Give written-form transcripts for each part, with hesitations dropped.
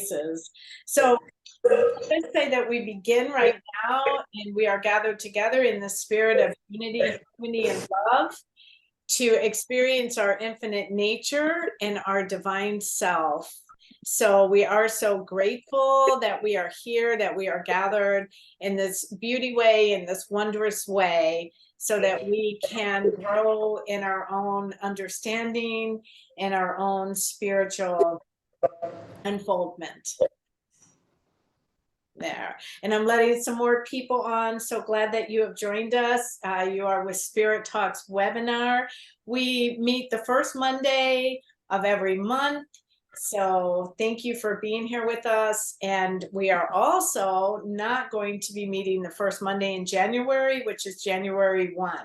places. So let's say that we begin right now, and we are gathered together in the spirit of unity, harmony, and love to experience our infinite nature and our divine self. So we are so grateful that we are here, that we are gathered in this beauty way, in this wondrous way, so that we can grow in our own understanding and our own spiritual unfoldment. There. And I'm letting some more people on. So glad that you have joined us. You are with Spirit Talks webinar. We meet the first Monday of every month. So thank you for being here with us. And we are also not going to be meeting the first Monday in January, which is January 1.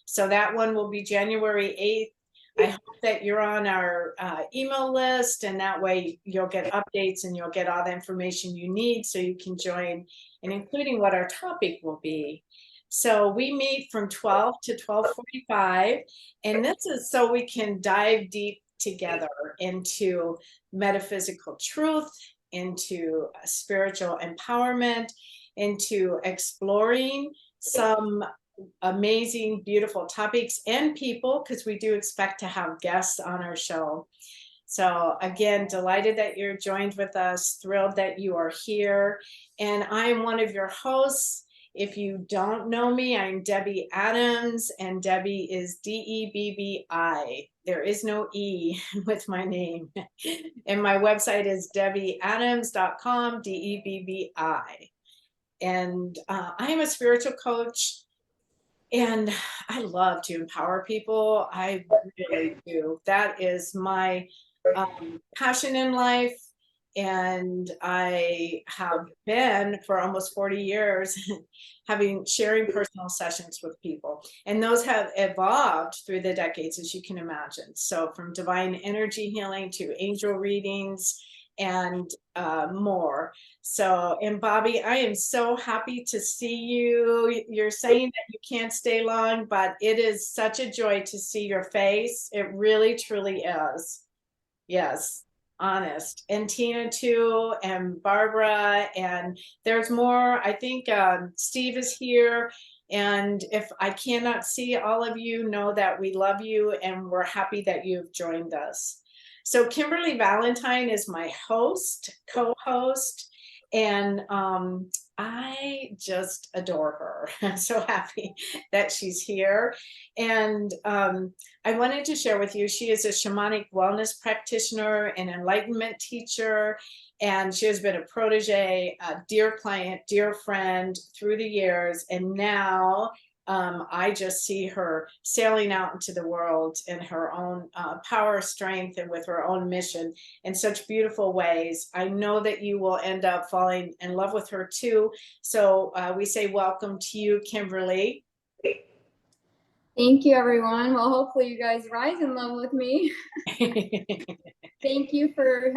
So that one will be January 8th. I hope that you're on our email list, and that way you'll get updates and you'll get all the information you need so you can join, and including what our topic will be. So we meet from 12 to 12:45, and this is so we can dive deep together into metaphysical truth, into spiritual empowerment, into exploring some amazing, beautiful topics and people, because we do expect to have guests on our show. So again, delighted that you're joined with us, thrilled that you are here. And I'm one of your hosts. If you don't know me, I'm Debbie Adams, and Debbie is D-E-B-B-I. There is no E with my name. And my website is debbieadams.com, D-E-B-B-I. And I am a spiritual coach. And I love to empower people. I really do. That is my passion in life. And I have been for almost 40 years sharing personal sessions with people. And those have evolved through the decades, as you can imagine. So from divine energy healing to angel readings and more. So, and Bobby, I am so happy to see you. You're saying that you can't stay long, but it is such a joy to see your face. It really, truly is. Yes, honest. And Tina too, and Barbara, and there's more. I think Steve is here. And if I cannot see all of you, know that we love you and we're happy that you've joined us. So Kimberly Valentine is my host, co-host, and I just adore her. I'm so happy that she's here. And I wanted to share with you, she is a shamanic wellness practitioner, an enlightenment teacher, and she has been a protege, a dear client, dear friend through the years. And now I just see her sailing out into the world in her own power, strength, and with her own mission in such beautiful ways. I know that you will end up falling in love with her too. So we say welcome to you, Kimberly. Thank you, everyone. Well, hopefully you guys rise in love with me. Thank you for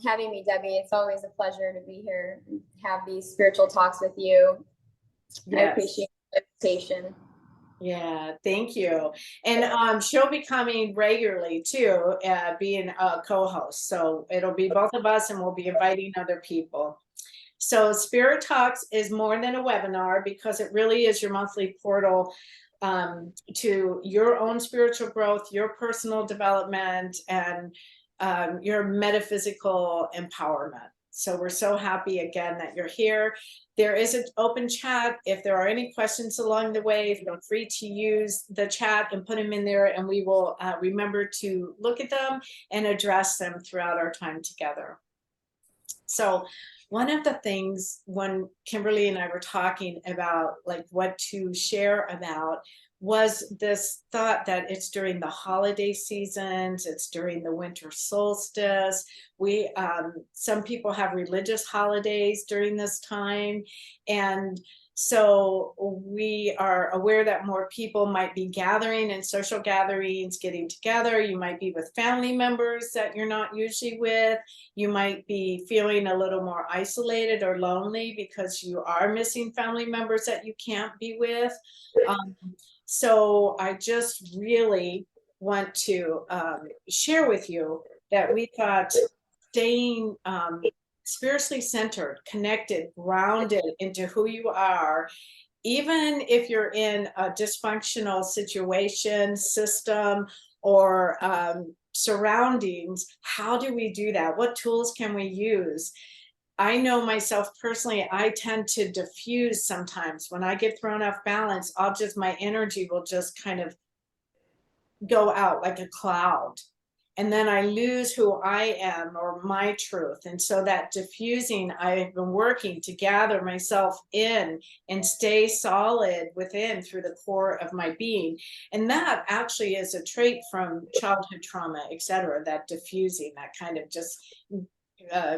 having me, Debbie. It's always a pleasure to be here and have these spiritual talks with you. Yes. I appreciate the invitation. Yeah, thank you. And she'll be coming regularly too, being a co-host. So it'll be both of us, and we'll be inviting other people. So Spirit Talks is more than a webinar, because it really is your monthly portal to your own spiritual growth, your personal development, and your metaphysical empowerment. So we're so happy again that you're here. There is an open chat. If there are any questions along the way, feel free to use the chat and put them in there, and we will remember to look at them and address them throughout our time together. So one of the things when Kimberly and I were talking about like what to share about was this thought that it's during the holiday seasons, it's during the winter solstice. We some people have religious holidays during this time, and so we are aware that more people might be gathering in social gatherings, getting together. You might be with family members that you're not usually with. You might be feeling a little more isolated or lonely because you are missing family members that you can't be with. So I just really want to share with you that we thought staying spiritually centered, connected, grounded into who you are, even if you're in a dysfunctional situation, system, or surroundings. How do we do that? What tools can we use? I know myself personally, I tend to diffuse sometimes. When I get thrown off balance, my energy will just kind of go out like a cloud. And then I lose who I am or my truth. And so that diffusing, I've been working to gather myself in and stay solid within through the core of my being. And that actually is a trait from childhood trauma, etc. That diffusing, that kind of just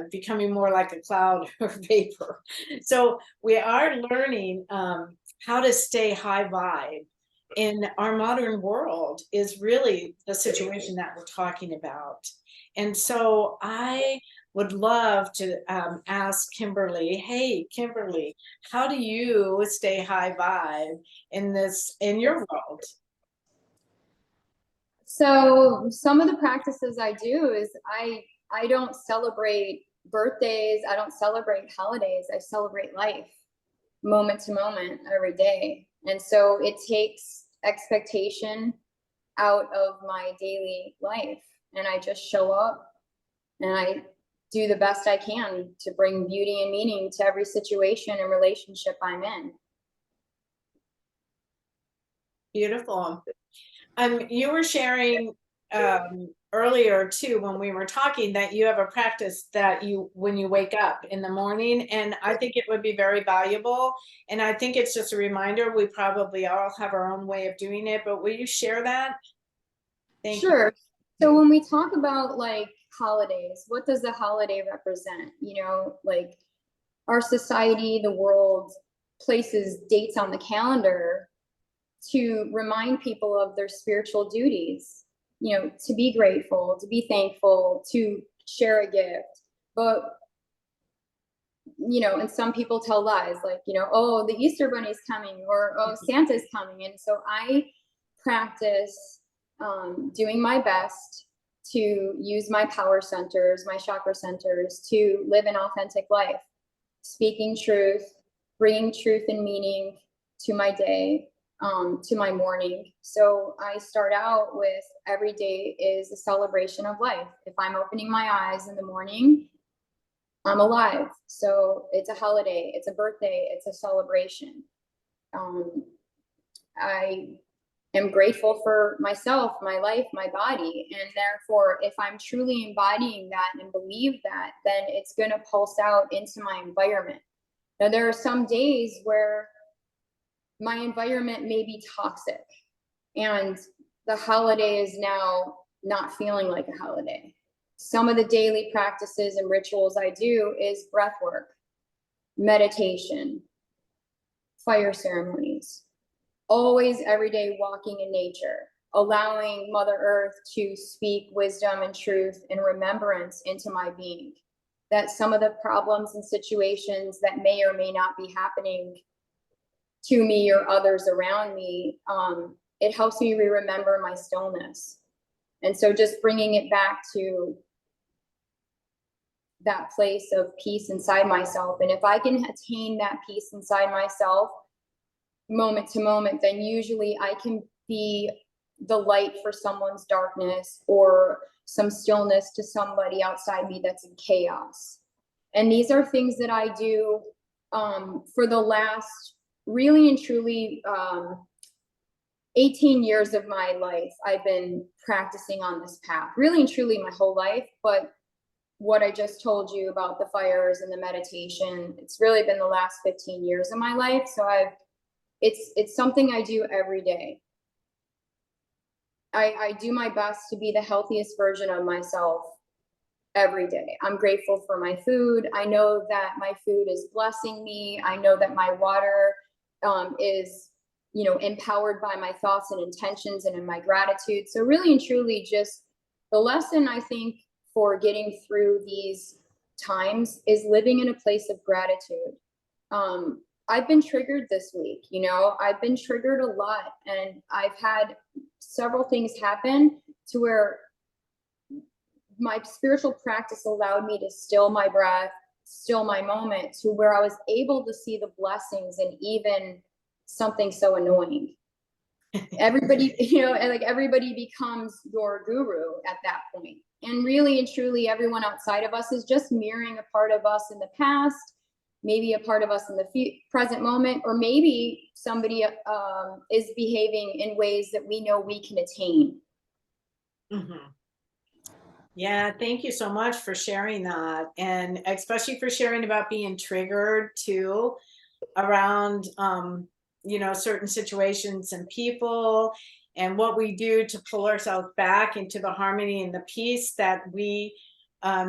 becoming more like a cloud or vapor. So we are learning how to stay high vibe in our modern world is really the situation that we're talking about. And so I would love to ask Kimberly, hey, Kimberly, how do you stay high vibe in your world? So some of the practices I do is I don't celebrate birthdays. I don't celebrate holidays. I celebrate life moment to moment every day. And so it takes expectation out of my daily life. And I just show up and I do the best I can to bring beauty and meaning to every situation and relationship I'm in. Beautiful. You were sharing earlier too when we were talking that you have a practice that when you wake up in the morning, and I think it would be very valuable. And I think it's just a reminder. We probably all have our own way of doing it, but will you share that? Thank you. Sure. So when we talk about like holidays, what does a holiday represent? You know, like our society, the world places dates on the calendar to remind people of their spiritual duties, you know, to be grateful, to be thankful, to share a gift. But, you know, and some people tell lies like, you know, oh, the Easter Bunny's coming, or oh, Santa's coming. And so I practice doing my best to use my power centers, my chakra centers, to live an authentic life, speaking truth, bringing truth and meaning to my day, to my morning. So I start out with every day is a celebration of life. If I'm opening my eyes in the morning, I'm alive. So it's a holiday, it's a birthday, it's a celebration. I am grateful for myself, my life, my body. And therefore, if I'm truly embodying that and believe that, then it's going to pulse out into my environment. Now, there are some days where my environment may be toxic and the holiday is now not feeling like a holiday. Some of the daily practices and rituals I do is breath work, meditation, fire ceremonies, always every day walking in nature, allowing Mother Earth to speak wisdom and truth and remembrance into my being. That some of the problems and situations that may or may not be happening to me or others around me, it helps me remember my stillness. And so just bringing it back to that place of peace inside myself. And if I can attain that peace inside myself moment to moment, then usually I can be the light for someone's darkness or some stillness to somebody outside me that's in chaos. And these are things that I do for the last really and truly 18 years of my life. I've been practicing on this path, really and truly my whole life. But what I just told you about the fires and the meditation, it's really been the last 15 years of my life. So it's something I do every day. I do my best to be the healthiest version of myself every day. I'm grateful for my food. I know that my food is blessing me. I know that my water is, you know, empowered by my thoughts and intentions and in my gratitude. So really and truly, just the lesson I think for getting through these times is living in a place of gratitude. I've been triggered this week, you know, I've been triggered a lot, and I've had several things happen to where my spiritual practice allowed me to still my breath, still my moment, to where I was able to see the blessings in even something so annoying. Everybody, and like everybody becomes your guru at that point. And really and truly, everyone outside of us is just mirroring a part of us in the past, maybe a part of us in the present moment, or maybe somebody is behaving in ways that we know we can attain. Mm-hmm. Yeah, thank you so much for sharing that, and especially for sharing about being triggered too around certain situations and people, and what we do to pull ourselves back into the harmony and the peace that we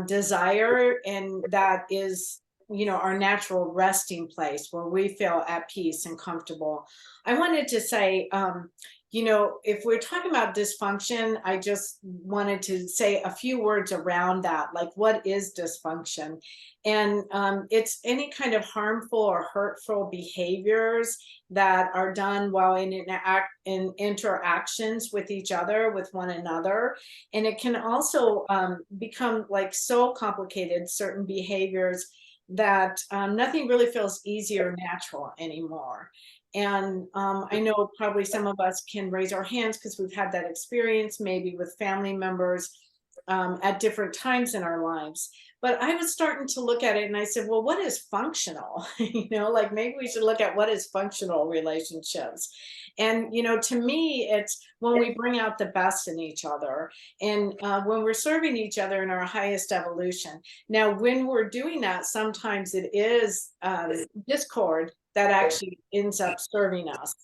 desire, and that is our natural resting place where we feel at peace and comfortable. I wanted to say, if we're talking about dysfunction, I just wanted to say a few words around that. Like, what is dysfunction? And it's any kind of harmful or hurtful behaviors that are done while in interactions with each other, with one another. And it can also become like so complicated, certain behaviors, that nothing really feels easy or natural anymore. And I know probably some of us can raise our hands because we've had that experience, maybe with family members at different times in our lives. But I was starting to look at it and I said, well, what is functional? Like maybe we should look at what is functional relationships. And, to me, it's when we bring out the best in each other, and when we're serving each other in our highest evolution. Now, when we're doing that, sometimes it is discord that actually ends up serving us.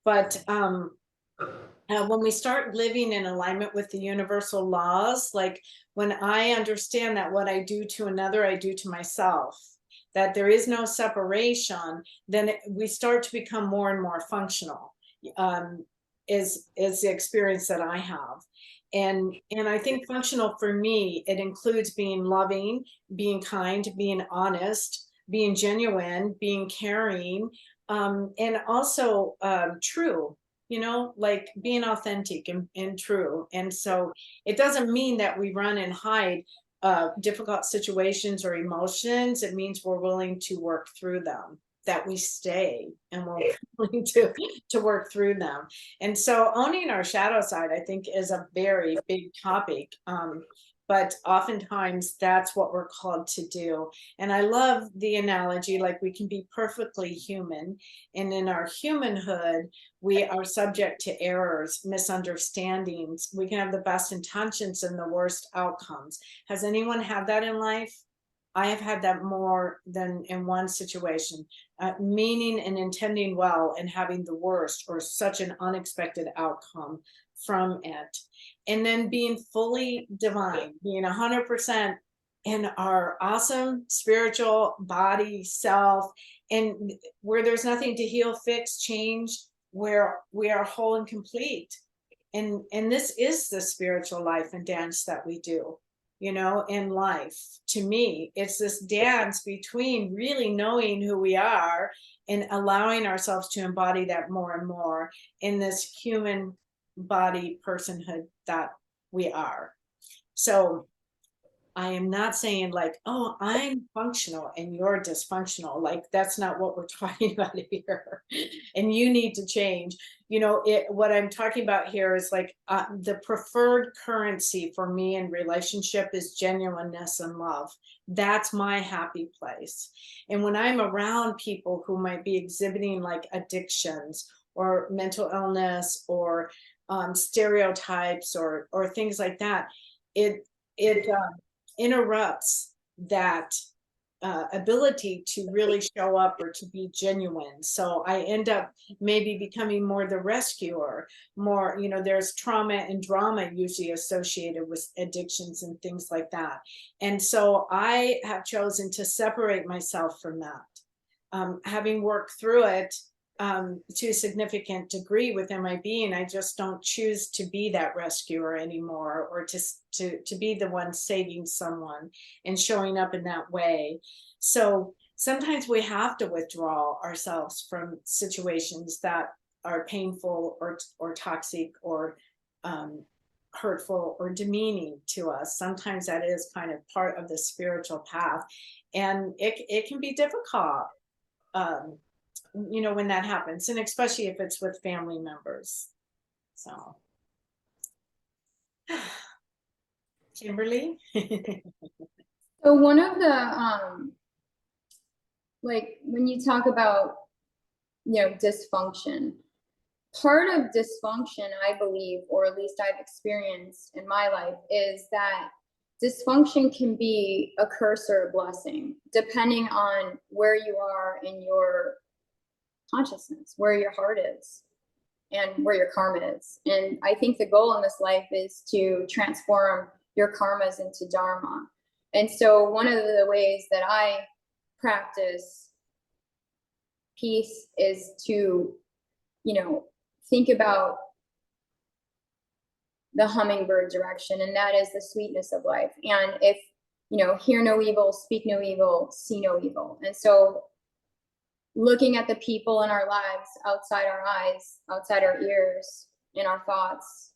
But when we start living in alignment with the universal laws, like when I understand that what I do to another, I do to myself, that there is no separation, then we start to become more and more functional, is the experience that I have. And I think functional for me, it includes being loving, being kind, being honest, being genuine, being caring, and also true, like being authentic and true. And so it doesn't mean that we run and hide difficult situations or emotions. It means we're willing to work through them, that we stay and we're willing to work through them. And so owning our shadow side, I think, is a very big topic. But oftentimes that's what we're called to do. And I love the analogy, like we can be perfectly human. And in our humanhood, we are subject to errors, misunderstandings. We can have the best intentions and the worst outcomes. Has anyone had that in life? I have had that more than in one situation, meaning and intending well and having the worst or such an unexpected outcome from it. And then being fully divine, being 100% in our awesome spiritual body self, and where there's nothing to heal, fix, change, where we are whole and complete. And this is the spiritual life and dance that we do, in life. To me, it's this dance between really knowing who we are and allowing ourselves to embody that more and more in this human body personhood that we are. So I am not saying like, oh, I'm functional and you're dysfunctional. Like, that's not what we're talking about here. And you need to change. What I'm talking about here is like the preferred currency for me in relationship is genuineness and love. That's my happy place. And when I'm around people who might be exhibiting like addictions or mental illness or stereotypes or things like that, it interrupts that ability to really show up or to be genuine. So I end up maybe becoming more the rescuer, more, there's trauma and drama usually associated with addictions and things like that. And so I have chosen to separate myself from that. Having worked through it, to a significant degree within my being, I just don't choose to be that rescuer anymore, or to be the one saving someone and showing up in that way. So sometimes we have to withdraw ourselves from situations that are painful or toxic or hurtful or demeaning to us. Sometimes that is kind of part of the spiritual path, and it can be difficult, when that happens, and especially if it's with family members. So, Kimberly. So one of the like when you talk about dysfunction, part of dysfunction, I believe, or at least I've experienced in my life, is that dysfunction can be a curse or a blessing, depending on where you are in your consciousness, where your heart is, and where your karma is. And I think the goal in this life is to transform your karmas into dharma. And so one of the ways that I practice peace is to, think about the hummingbird direction, and that is the sweetness of life. And if, hear no evil, speak no evil, see no evil. And so looking at the people in our lives, outside our eyes, outside our ears, in our thoughts,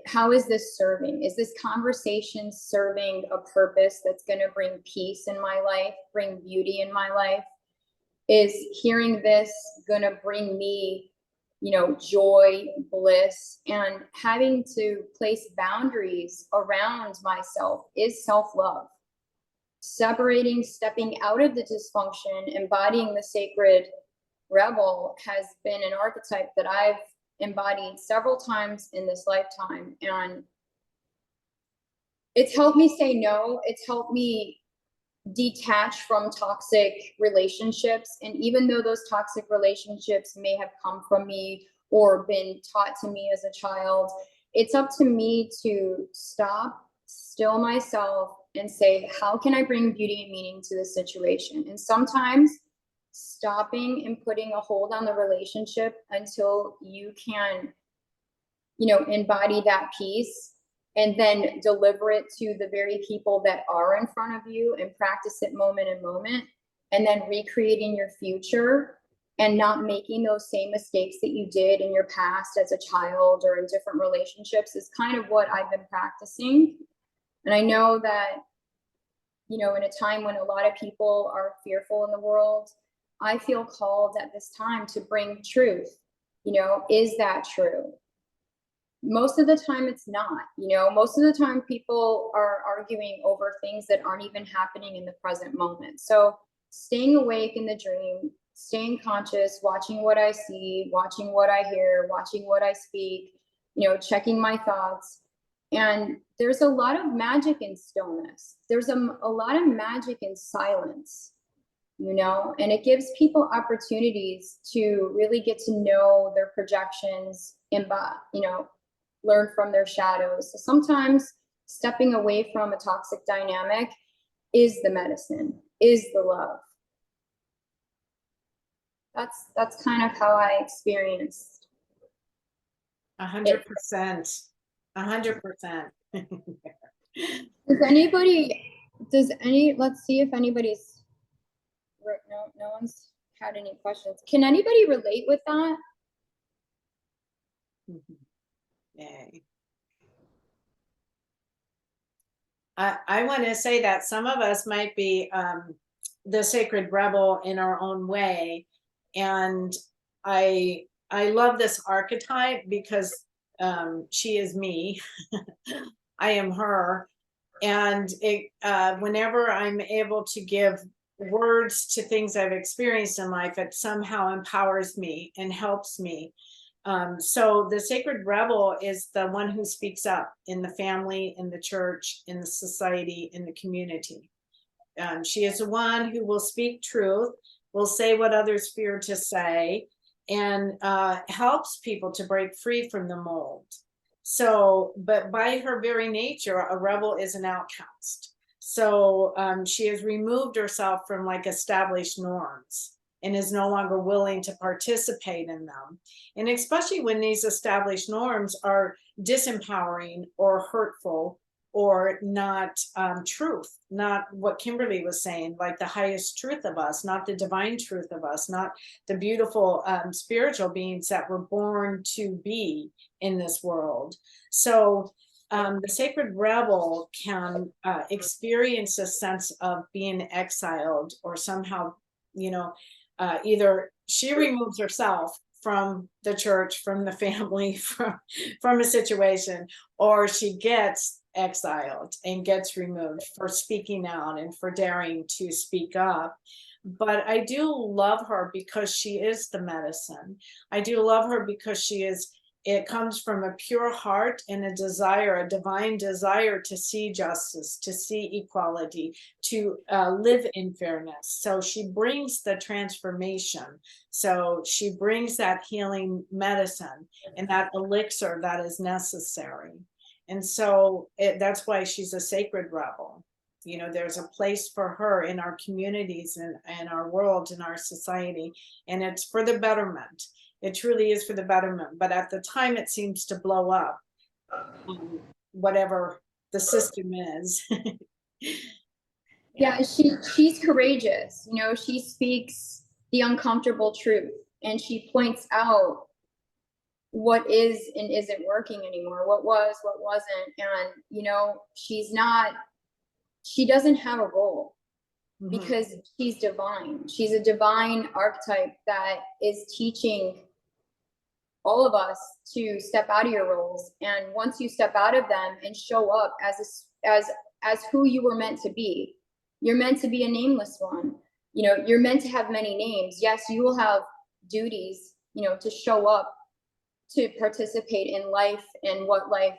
how is this serving? Is this conversation serving a purpose that's going to bring peace in my life, bring beauty in my life? Is hearing this going to bring me, joy, bliss? And having to place boundaries around myself is self-love. Separating, stepping out of the dysfunction, embodying the sacred rebel has been an archetype that I've embodied several times in this lifetime. And it's helped me say no. It's helped me detach from toxic relationships. And even though those toxic relationships may have come from me or been taught to me as a child, it's up to me to stop, still myself, and say, how can I bring beauty and meaning to this situation? And sometimes stopping and putting a hold on the relationship until you can, embody that peace, and then deliver it to the very people that are in front of you and practice it moment in moment, and then recreating your future and not making those same mistakes that you did in your past as a child or in different relationships is kind of what I've been practicing. And I know that, in a time when a lot of people are fearful in the world, I feel called at this time to bring truth. Is that true? Most of the time it's not. Most of the time people are arguing over things that aren't even happening in the present moment. So staying awake in the dream, staying conscious, watching what I see, watching what I hear, watching what I speak, checking my thoughts. And there's a lot of magic in stillness. There's a lot of magic in silence, and it gives people opportunities to really get to know their projections and, learn from their shadows. So sometimes stepping away from a toxic dynamic is the medicine, is the love. That's kind of how I experienced. 100%. 100%. Let's see if anybody's, no one's had any questions. Can anybody relate with that? Yay. I want to say that some of us might be the sacred rebel in our own way, and I love this archetype because she is me. I am her, and whenever I'm able to give words to things I've experienced in life, it somehow empowers me and helps me. So the sacred rebel is the one who speaks up in the family, in the church, in the society, in the community. She is the one who will speak truth, will say what others fear to say, and helps people to break free from the mold. So, but by her very nature, a rebel is an outcast. So she has removed herself from like established norms and is no longer willing to participate in them. And especially when these established norms are disempowering or hurtful or not truth, not what Kimberly was saying, like the highest truth of us, not the divine truth of us, not the beautiful spiritual beings that we're born to be in this world. So the sacred rebel can experience a sense of being exiled, or somehow, either she removes herself from the church, from the family, from a situation, or she gets exiled and gets removed for speaking out and for daring to speak up. But I do love her because she is the medicine. I do love her because it comes from a pure heart and a desire, a divine desire to see justice, to see equality, to live in fairness. So she brings the transformation. So she brings that healing medicine and that elixir that is necessary. And so that's why she's a sacred rebel. There's a place for her in our communities and our world, in our society, and it's for the betterment. It truly is for the betterment. But at the time, it seems to blow up, whatever the system is. Yeah, she's courageous. She speaks the uncomfortable truth, and she points out what is and isn't working anymore, what was, what wasn't. And she doesn't have a role, because she's divine. She's a divine archetype that is teaching all of us to step out of your roles. And once you step out of them and show up as who you were meant to be, you're meant to be a nameless one. You're meant to have many names. Yes, you will have duties, to show up, to participate in life and what life,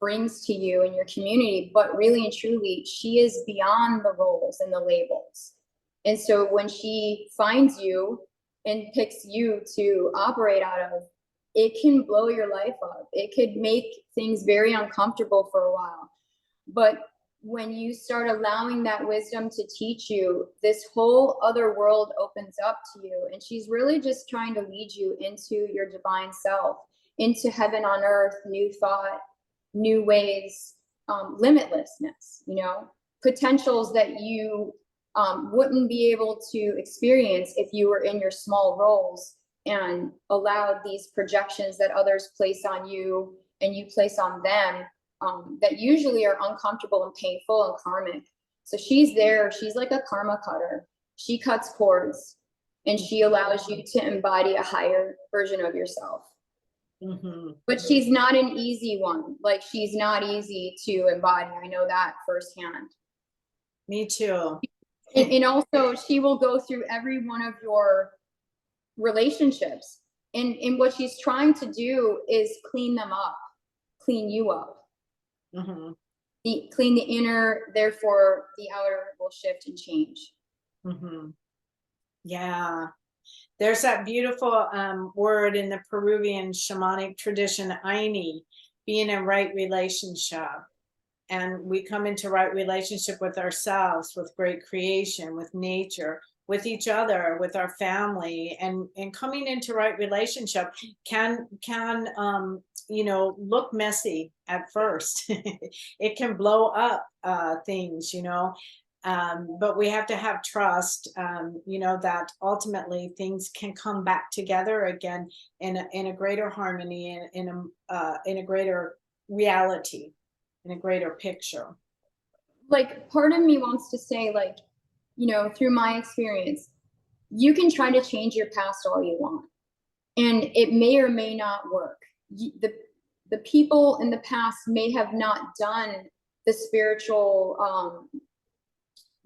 brings to you and your community. But really and truly, she is beyond the roles and the labels. And so when she finds you and picks you to operate out of, it can blow your life up. It could make things very uncomfortable for a while. But when you start allowing that wisdom to teach you, this whole other world opens up to you. And she's really just trying to lead you into your divine self, into heaven on earth, new thought, new ways, limitlessness, potentials that you wouldn't be able to experience if you were in your small roles and allowed these projections that others place on you and you place on them, that usually are uncomfortable and painful and karmic. So she's there. She's like a karma cutter. She cuts cords, and she allows you to embody a higher version of yourself. But she's not an easy one. Like, she's not easy to embody. I know that firsthand. Me too. And also, she will go through every one of your relationships. And what she's trying to do is clean them up, clean you up. Clean the inner, therefore the outer will shift and change. Yeah. There's that beautiful word in the Peruvian shamanic tradition, Aini, being in right relationship. And we come into right relationship with ourselves, with great creation, with nature, with each other, with our family, and coming into right relationship can look messy at first. It can blow up things, but we have to have trust, that ultimately things can come back together again in a greater harmony, in a greater reality, in a greater picture. Like, part of me wants to say, like, through my experience, you can try to change your past all you want, and it may or may not work. The people in the past may have not done the spiritual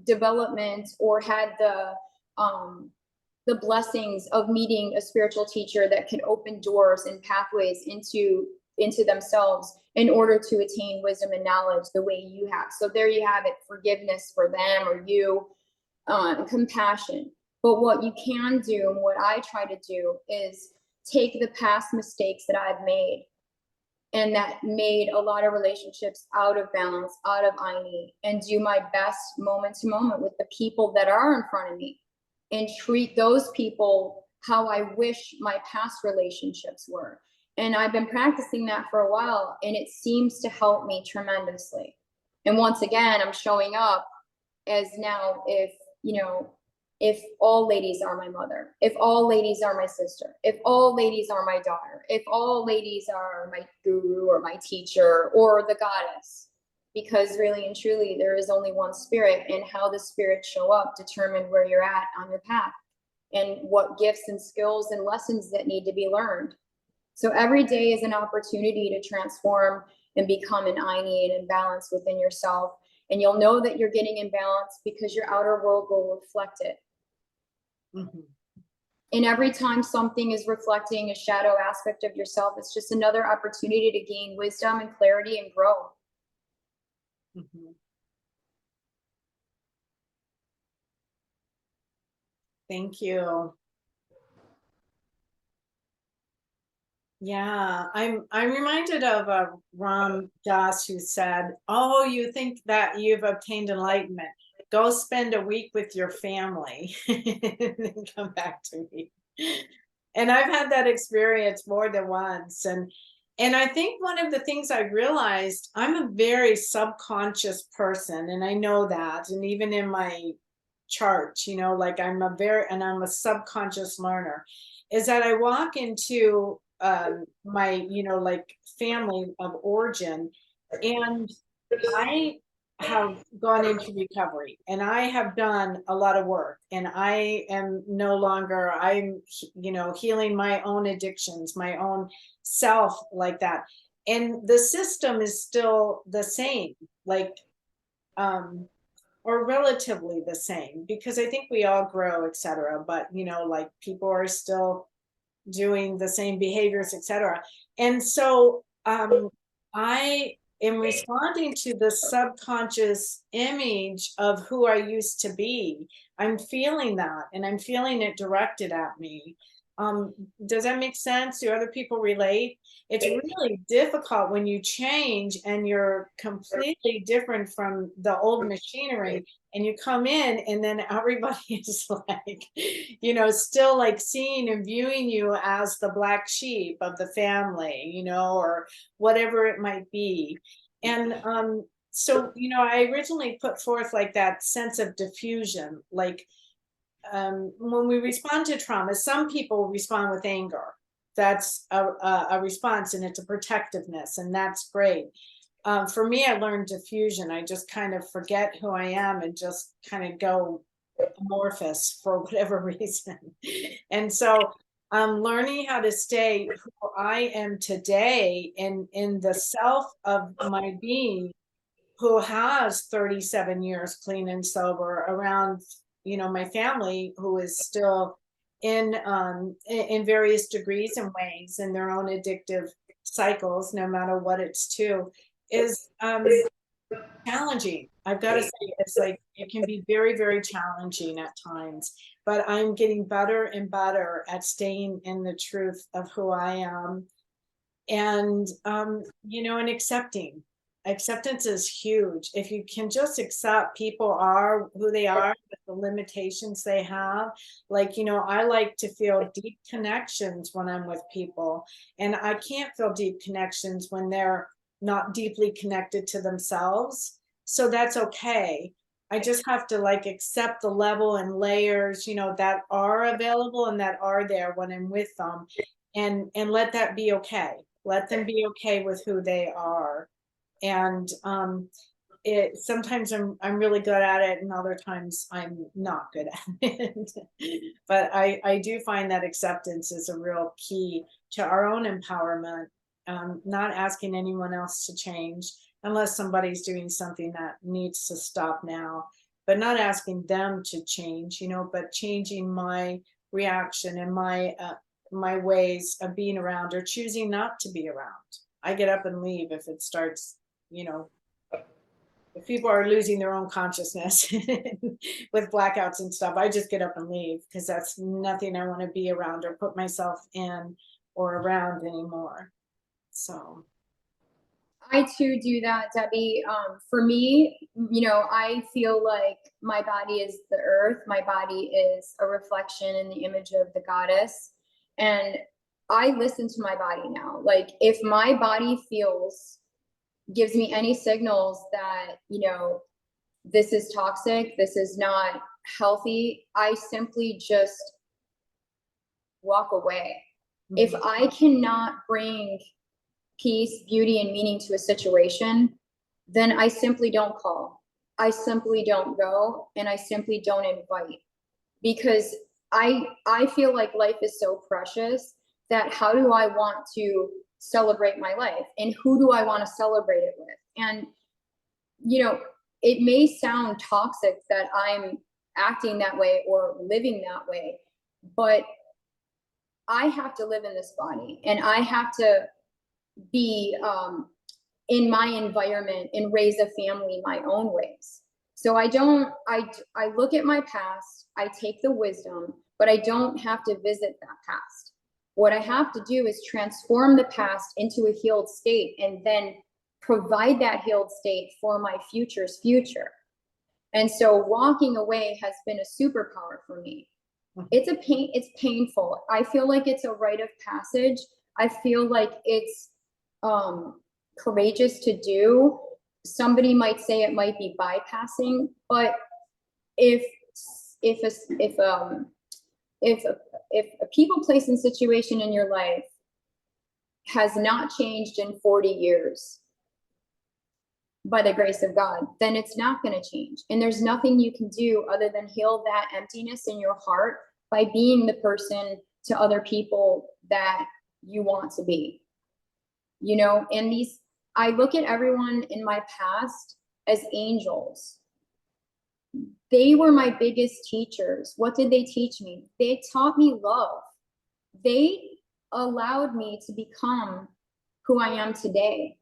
development or had the blessings of meeting a spiritual teacher that can open doors and pathways into themselves in order to attain wisdom and knowledge the way you have. So there you have it, forgiveness for them or you, compassion. But what you can do, and what I try to do, is take the past mistakes that I've made and that made a lot of relationships out of balance, out of Aini, and do my best moment to moment with the people that are in front of me, and treat those people how I wish my past relationships were. And I've been practicing that for a while, and it seems to help me tremendously. And once again, I'm showing up as now, if, you know, if all ladies are my mother, if all ladies are my sister, if all ladies are my daughter, if all ladies are my guru or my teacher or the goddess, because really and truly there is only one spirit, and how the spirits show up determine where you're at on your path and what gifts and skills and lessons that need to be learned. So every day is an opportunity to transform and become an I need and balance within yourself. And you'll know that you're getting in balance because your outer world will reflect it. Mm-hmm. And every time something is reflecting a shadow aspect of yourself, it's just another opportunity to gain wisdom and clarity and grow. Mm-hmm. Thank you. Yeah, I'm reminded of Ram Dass, who said, "Oh, you think that you've obtained enlightenment? Go spend a week with your family and then come back to me." And I've had that experience more than once. And I think one of the things I realized, I'm a very subconscious person, and I know that. And even in my chart, you know, like I'm a subconscious learner, is that I walk into my, you know, like family of origin, and I have gone into recovery, and I have done a lot of work, and I am no longer, you know, healing my own addictions, my own self, like that. And the system is still the same, like, or relatively the same, because I think we all grow, etc. But, you know, like people are still doing the same behaviors, etc. And so I am responding to the subconscious image of who I used to be. I'm feeling that, and I'm feeling it directed at me. Does that make sense? Do other people relate? It's really difficult when you change and you're completely different from the old machinery, and you come in and then everybody is like, you know, still like seeing and viewing you as the black sheep of the family, you know, or whatever it might be. And so, you know, I originally put forth like that sense of diffusion, like when we respond to trauma, some people respond with anger. That's a response, and it's a protectiveness, and that's great. For me, I learned diffusion. I just kind of forget who I am and just kind of go amorphous for whatever reason. And so I'm learning how to stay who I am today in the self of my being, who has 37 years clean and sober, around, you know, my family, who is still in various degrees and ways in their own addictive cycles, no matter what it's to, is challenging. I've got to say, it's like it can be very, very challenging at times, but I'm getting better and better at staying in the truth of who I am. And you know, and accepting. Acceptance is huge. If you can just accept people are who they are with the limitations they have. Like, you know, I like to feel deep connections when I'm with people, and I can't feel deep connections when they're not deeply connected to themselves. So that's okay. I just have to like accept the level and layers, you know, that are available and that are there when I'm with them, and let that be okay. Let them be okay with who they are. And it sometimes I'm really good at it, and other times I'm not good at it. But I do find that acceptance is a real key to our own empowerment. Not asking anyone else to change unless somebody's doing something that needs to stop now, but not asking them to change, you know, but changing my reaction and my ways of being around, or choosing not to be around. I get up and leave if it starts, you know, if people are losing their own consciousness with blackouts and stuff. I just get up and leave, because that's nothing I want to be around or put myself in or around anymore. So I too do that, Debbie. For me, you know, I feel like my body is the earth. My body is a reflection in the image of the goddess. And I listen to my body now. Like if my body gives me any signals that, this is toxic, this is not healthy, I simply just walk away. If I cannot bring peace, beauty, and meaning to a situation, then I simply don't call. I simply don't go, and I simply don't invite, because I feel like life is so precious that how do I want to celebrate my life, and who do I want to celebrate it with? And it may sound toxic that I'm acting that way or living that way, but I have to live in this body, and I have to be in my environment and raise a family my own ways. So I look at my past, I take the wisdom, but I don't have to visit that past. What I have to do is transform the past into a healed state, and then provide that healed state for my future's future. And so walking away has been a superpower for me. It's painful. I feel like it's a rite of passage. I feel like it's courageous to do. Somebody might say it might be bypassing, but if a people, place, and situation in your life has not changed in 40 years by the grace of God, then it's not going to change. And there's nothing you can do other than heal that emptiness in your heart by being the person to other people that you want to be. And I look at everyone in my past as angels. They were my biggest teachers. What did they teach me? They taught me love. They allowed me to become who I am today.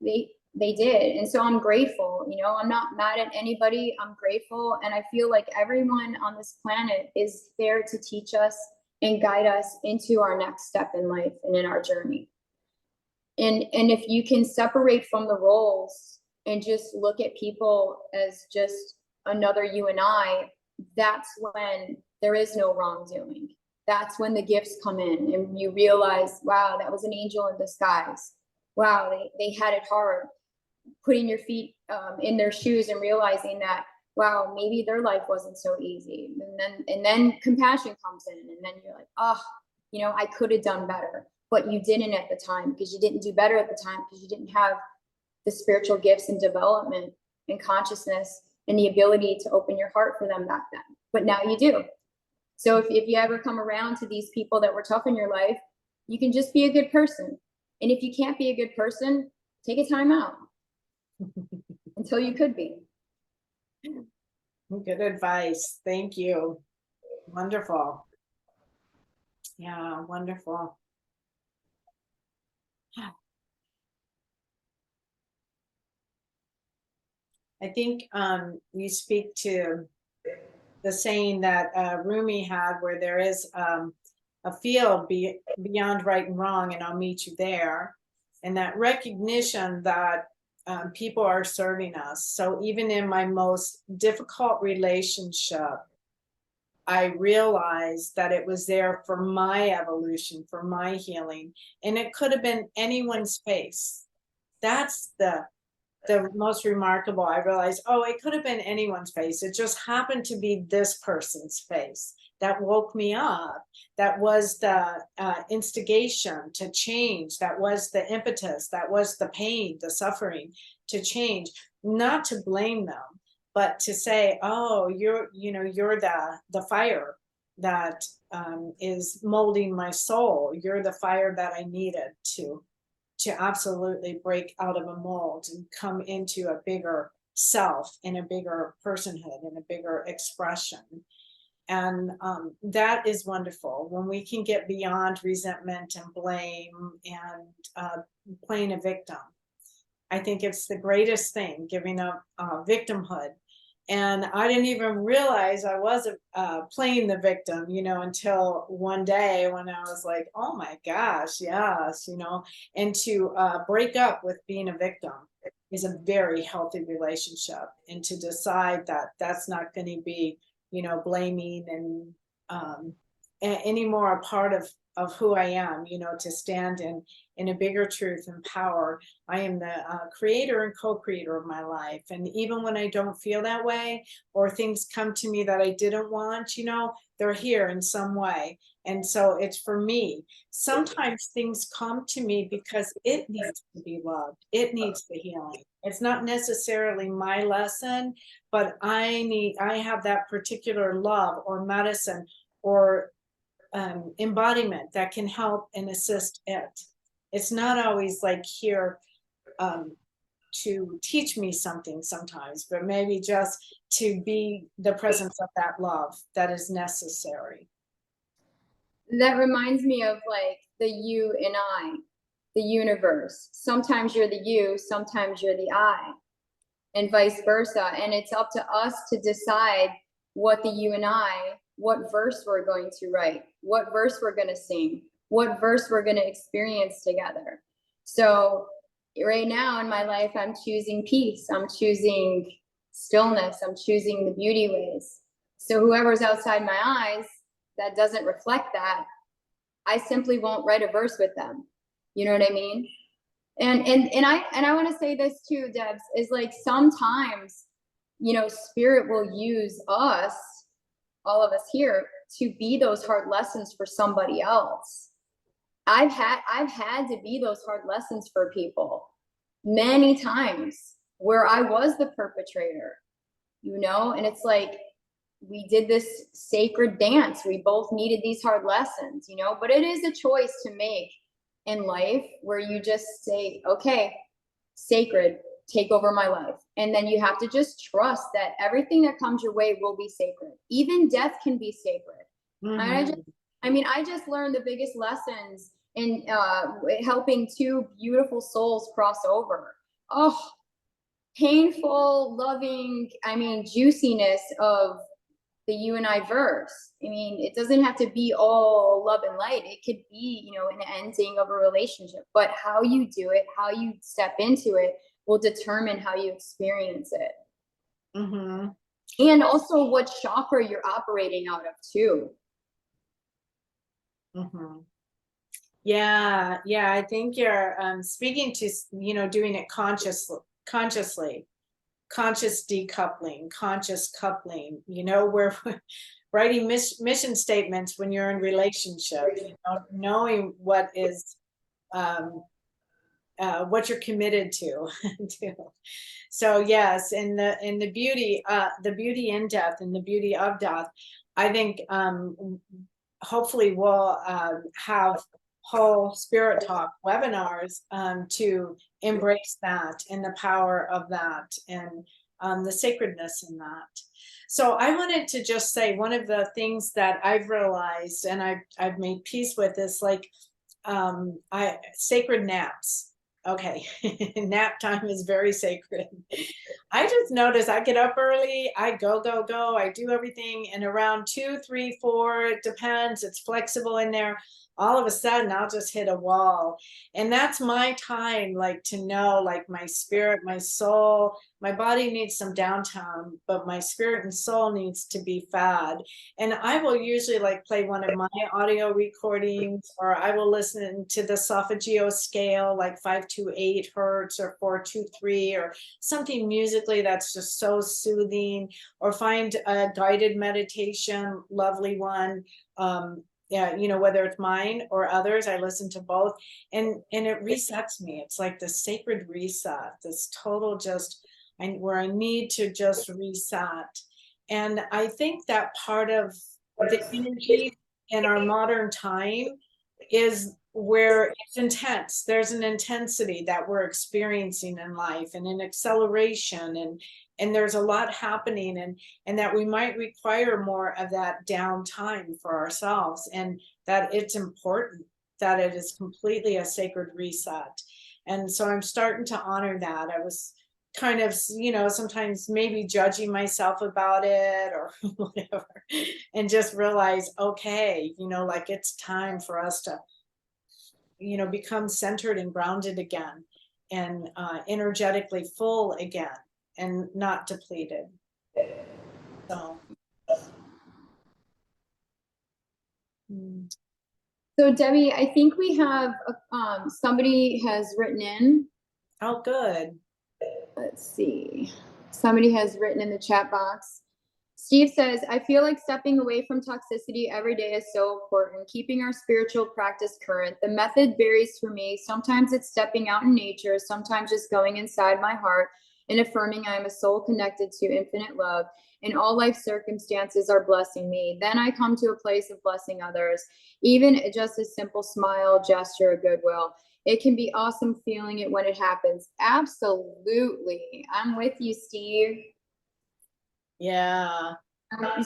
They did. And so I'm grateful. I'm not mad at anybody. I'm grateful. And I feel like everyone on this planet is there to teach us and guide us into our next step in life and in our journey. And if you can separate from the roles and just look at people as just another you and I, that's when there is no wrongdoing. That's when the gifts come in and you realize, wow, that was an angel in disguise. Wow, they had it hard. Putting your feet in their shoes and realizing that, wow, maybe their life wasn't so easy. And then compassion comes in, and then you're like, oh, I could have done better. But you didn't at the time, because you didn't do better at the time, because you didn't have the spiritual gifts and development and consciousness and the ability to open your heart for them back then. But now you do. So if you ever come around to these people that were tough in your life, you can just be a good person. And if you can't be a good person, take a time out until you could be. Good advice. Thank you. Wonderful. Yeah, wonderful. I think you speak to the saying that Rumi had, where there is a field beyond right and wrong, and I'll meet you there. And that recognition that people are serving us. So even in my most difficult relationship, I realized that it was there for my evolution, for my healing, and it could have been anyone's face. That's the most remarkable. I realized, oh, it could have been anyone's face. It just happened to be this person's face that woke me up. That was the instigation to change. That was the impetus. That was the pain, the suffering to change. Not to blame them, but to say, oh, you're the fire that is molding my soul. You're the fire that I needed to absolutely break out of a mold and come into a bigger self and a bigger personhood and a bigger expression. And that is wonderful when we can get beyond resentment and blame and playing a victim. I think it's the greatest thing, giving up victimhood. And I didn't even realize I was playing the victim, until one day when I was like, oh my gosh, yes, and to break up with being a victim is a very healthy relationship. And to decide that that's not going to be, blaming and anymore a part of who I am, you know, to stand in a bigger truth and power. I am the creator and co-creator of my life. And even when I don't feel that way, or things come to me that I didn't want, you know, they're here in some way. And so it's for me. Sometimes things come to me because it needs to be loved. It needs the healing. It's not necessarily my lesson, but I have that particular love or medicine or embodiment that can help and assist it. It's not always like here to teach me something sometimes, but maybe just to be the presence of that love that is necessary. That reminds me of like the you and I, the universe. Sometimes you're the you, sometimes you're the I, and vice versa. And it's up to us to decide what the you and I, what verse we're going to write, what verse we're going to sing, what verse we're going to experience together. So right now in my life, I'm choosing peace. I'm choosing stillness. I'm choosing the beauty ways. So whoever's outside my eyes that doesn't reflect that, I simply won't write a verse with them. You know what I mean? And I want to say this too, Debs, is like sometimes, you know, spirit will use us, all of us here, to be those hard lessons for somebody else. I've had to be those hard lessons for people many times where I was the perpetrator, you know, and it's like we did this sacred dance. We both needed these hard lessons, you know, but it is a choice to make in life where you just say, okay, sacred, take over my life. And then you have to just trust that everything that comes your way will be sacred. Even death can be sacred. Mm-hmm. I just learned the biggest lessons in helping two beautiful souls cross over. Oh, painful, loving, juiciness of the you and I verse. I mean, it doesn't have to be all love and light. It could be, you know, an ending of a relationship, but how you do it, how you step into it will determine how you experience it. Mm-hmm. And also what chakra you're operating out of too. Mm-hmm. Yeah, I think you're speaking to, you know, doing it consciously, conscious decoupling, conscious coupling, you know, where writing mission statements when you're in relationship, you know, knowing what is what you're committed to. So yes, and the beauty in death and the beauty of death, I think hopefully we'll have whole spirit talk webinars to embrace that and the power of that and the sacredness in that. So I wanted to just say one of the things that I've realized and I've made peace with is like sacred naps. Okay, nap time is very sacred. I just notice I get up early, I go, I do everything, and around 2, 3, 4, it depends, it's flexible in there. All of a sudden, I'll just hit a wall. And that's my time, like to know, like my spirit, my soul, my body needs some downtime, but my spirit and soul needs to be fed. And I will usually like play one of my audio recordings, or I will listen to the Solfeggio scale, like 528 hertz or 423, or something musically that's just so soothing, or find a guided meditation, lovely one. Yeah, you know, whether it's mine or others, I listen to both, and it resets me. It's like the sacred reset, this total just where I need to just reset. And I think that part of the energy in our modern time is where it's intense. There's an intensity that we're experiencing in life and an acceleration, and there's a lot happening, and that we might require more of that downtime for ourselves, and that it's important that it is completely a sacred reset. And so I'm starting to honor that. I was kind of, you know, sometimes maybe judging myself about it or whatever, and just realize, okay, you know, like it's time for us to, you know, become centered and grounded again, and energetically full again, and not depleted. So So Debbie, I think we have, somebody has written in. Oh, good. Let's see. Somebody has written in the chat box. Steve says, I feel like stepping away from toxicity every day is so important, keeping our spiritual practice current. The method varies for me. Sometimes it's stepping out in nature, sometimes just going inside my heart and affirming I am a soul connected to infinite love, and all life circumstances are blessing me. Then I come to a place of blessing others, even just a simple smile, gesture, of goodwill. It can be awesome feeling it when it happens. Absolutely. I'm with you, Steve. Yeah.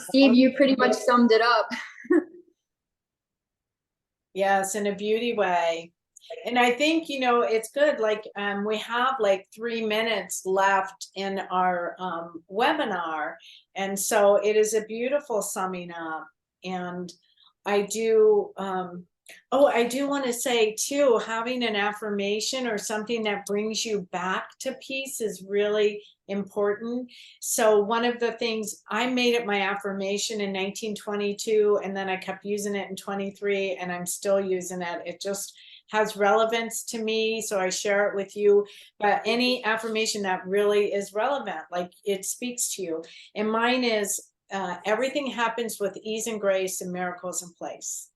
Steve, you pretty much summed it up. Yes, in a beauty way. And I think, it's good. Like, we have like 3 minutes left in our webinar. And so it is a beautiful summing up. And I do, I do want to say too, having an affirmation or something that brings you back to peace is really important. So one of the things, I made it my affirmation in 1922, and then I kept using it in 23, and I'm still using it. It just has relevance to me, so I share it with you. But any affirmation that really is relevant, like it speaks to you. And mine is, everything happens with ease and grace and miracles in place.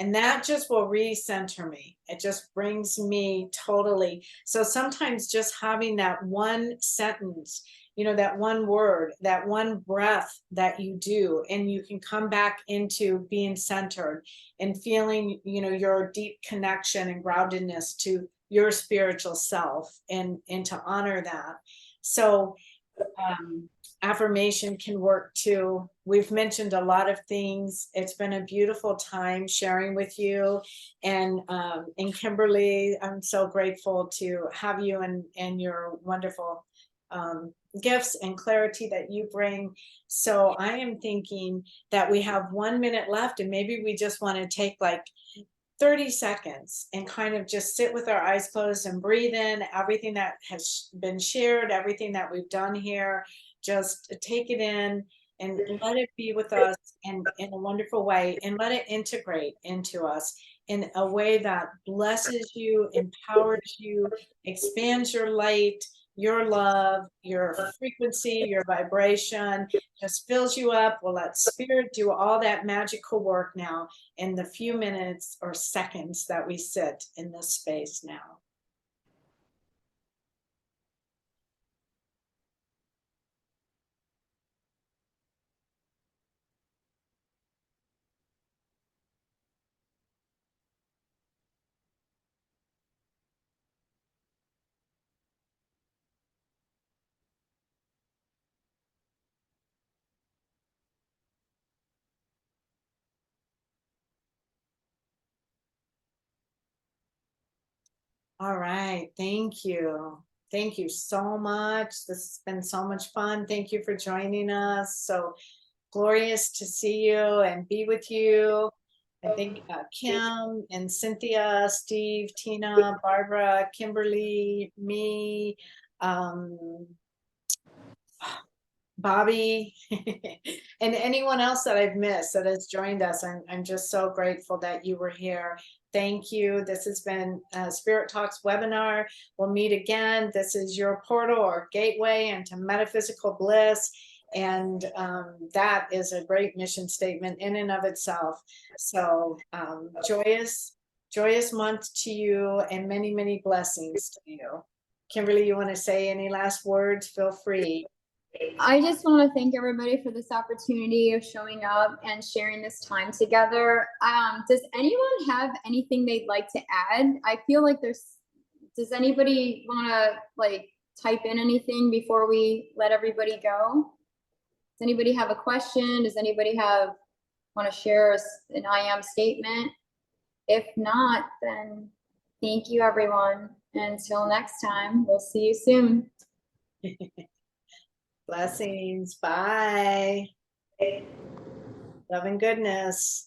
And that just will recenter me. It just brings me totally. So sometimes just having that one sentence, that one word, that one breath that you do, and you can come back into being centered and feeling, your deep connection and groundedness to your spiritual self, and to honor that. So affirmation can work too. We've mentioned a lot of things. It's been a beautiful time sharing with you. And Kimberly, I'm so grateful to have you and your wonderful gifts and clarity that you bring. So I am thinking that we have 1 minute left, and maybe we just want to take like 30 seconds and kind of just sit with our eyes closed and breathe in everything that has been shared, everything that we've done here. Just take it in and let it be with us in a wonderful way, and let it integrate into us in a way that blesses you, empowers you, expands your light, your love, your frequency, your vibration, just fills you up. We'll let spirit do all that magical work now in the few minutes or seconds that we sit in this space now. All right, thank you. Thank you so much. This has been so much fun. Thank you for joining us. So glorious to see you and be with you. I think Kim and Cynthia, Steve, Tina, Barbara, Kimberly, me, Bobby, and anyone else that I've missed that has joined us. I'm just so grateful that you were here. Thank you. This has been Spirit Talks webinar. We'll meet again. This is your portal or gateway into metaphysical bliss. And that is a great mission statement in and of itself. So joyous month to you, and many, many blessings to you. Kimberly, you want to say any last words? Feel free. I just want to thank everybody for this opportunity of showing up and sharing this time together. Does anyone have anything they'd like to add? I feel like does anybody want to like type in anything before we let everybody go? Does anybody have a question? Does anybody want to share an I am statement? If not, then thank you, everyone. Until next time, we'll see you soon. Blessings. Bye. Love and goodness.